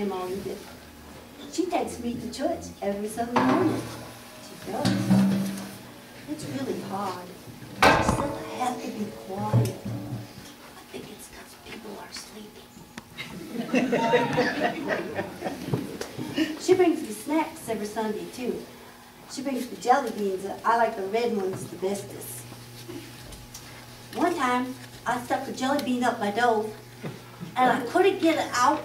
Grandma Edith. She takes me to church every Sunday morning. She does. It's really hard. She said I have to be quiet. I think it's because people are sleeping. She brings me snacks every Sunday, too. She brings me jelly beans. I like the red ones the bestest. One time, I stuck a jelly bean up my nose, and I couldn't get it out,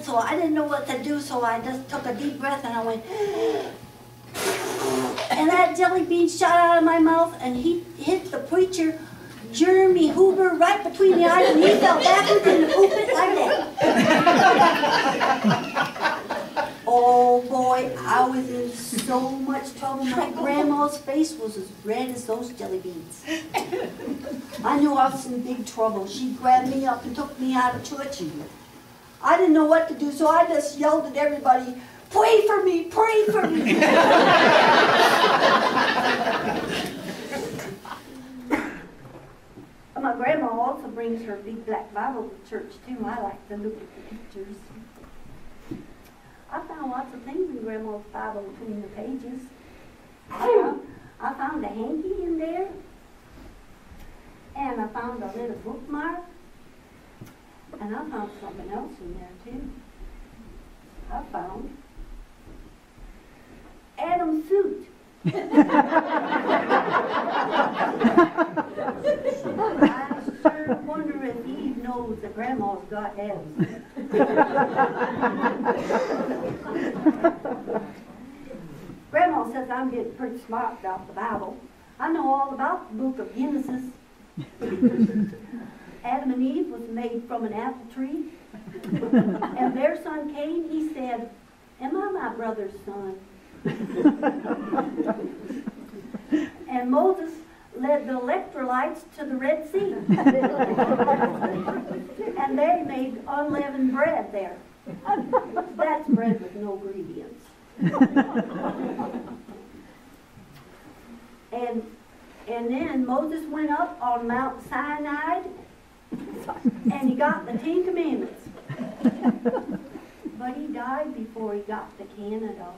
so I didn't know what to do, so I just took a deep breath, and I went, and that jelly bean shot out of my mouth, and he hit the preacher, Jeremy Hoover, right between the eyes, and he fell backwards in the pulpit like that. Oh boy, I was in so much trouble. My grandma's face was as red as those jelly beans. I knew I was in big trouble. She grabbed me up and took me out of church. I didn't know what to do, so I just yelled at everybody, "Pray for me, pray for me." My grandma also brings her big black Bible to church too. I like to look at the pictures. I found lots of things in Grandma's Bible between the pages. I found a hanky in there, and I found a little bookmark, and I found something else in there too. I found Adam's suit. I sure wonder if Eve knows that Grandma's got Adam's. Grandma says I'm getting pretty smart about the Bible. I know all about the book of Genesis. Adam and Eve was made from an apple tree. And their son Cain, he said, "Am I my brother's son?" And Moses led the electrolytes to the Red Sea. And they made unleavened bread there. That's bread with no ingredients. And then Moses went up on Mount Sinai and he got the 10 Commandments. But he died before he got to Canada.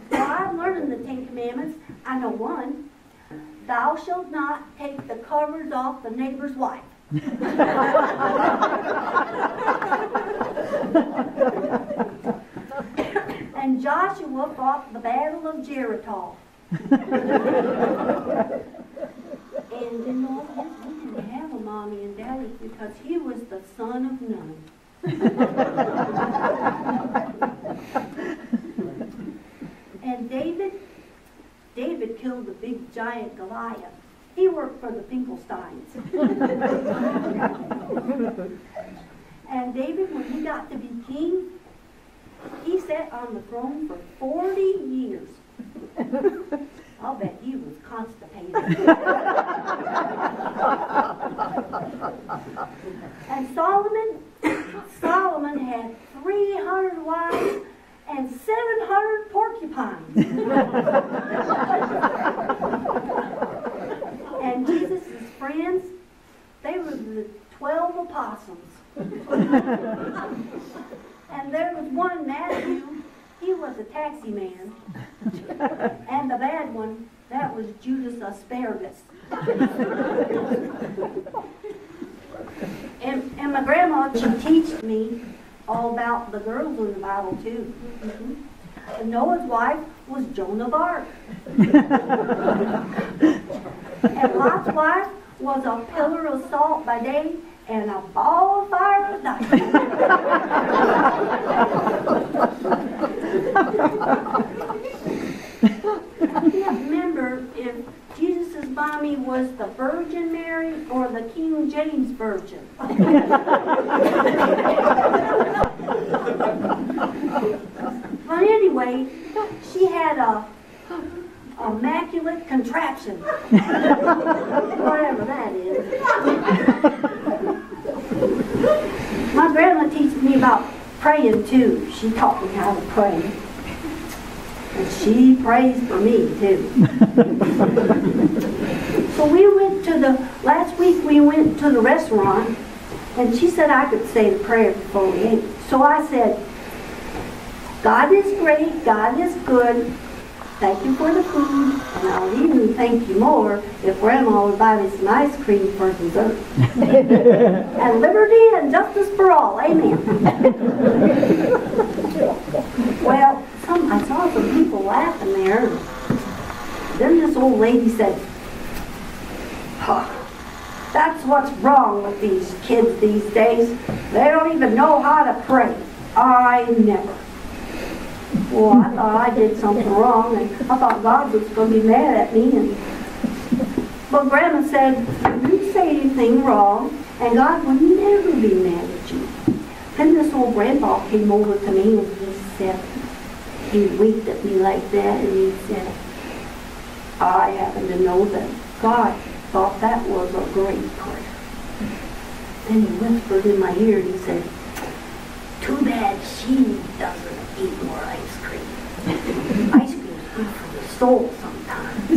Well, I've learned the 10 Commandments. I know one. Thou shalt not take the covers off the neighbor's wife. And Joshua fought the battle of Jericho. And you know, he didn't have a mommy and daddy because he was the son of none. And David killed the big giant Goliath. He worked for the Finkelsteins. And David, when he got to be king, he sat on the throne for 40 years. I'll bet he was constipated. And Solomon had 300 wives and 700 porcupines. And Jesus' friends, they were the 12 apostles. And there was one, Matthew, he was a taxi man. And the bad one, that was Judas Asparagus. And my grandma, she taught me all about the girls in the Bible too. And Noah's wife was Joan of Arc. And Lot's wife was a pillar of salt by day and a ball of fire at night. I can't remember if Jesus' mommy was the Virgin Mary or the King James Virgin. But anyway, she had a immaculate contraption. Whatever that is. My grandma teaches me about praying too. She taught me how to pray. And she prays for me too. So last week we went to the restaurant And she said I could say the prayer before we ate. So I said, God is great, God is good. Thank you for the food, and I'll even thank you more if Grandma would buy me some ice cream for dessert. And liberty and justice for all, amen. Well, I saw some people laughing there. Then this old lady said, huh, that's what's wrong with these kids these days. They don't even know how to pray. I never. Well, I thought I did something wrong, and I thought God was going to be mad at me. But Grandma said, you didn't say anything wrong, and God would never be mad at you. Then this old grandpa came over to me, and he said, he winked at me like that, and he said, I happen to know that God thought that was a great prayer. Then he whispered in my ear, and he said, too bad she doesn't eat more ice cream. Ice cream is good for the soul sometimes.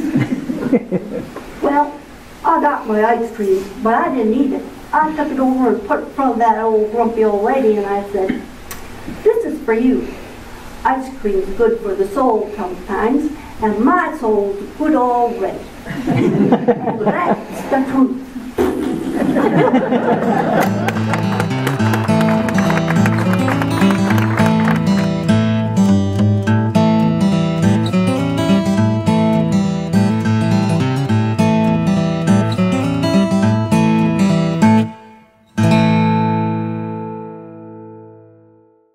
Well, I got my ice cream, but I didn't eat it. I took it over and put it in front of that old grumpy old lady, and I said, this is for you. Ice cream is good for the soul sometimes, and my soul's good already. And that's the truth.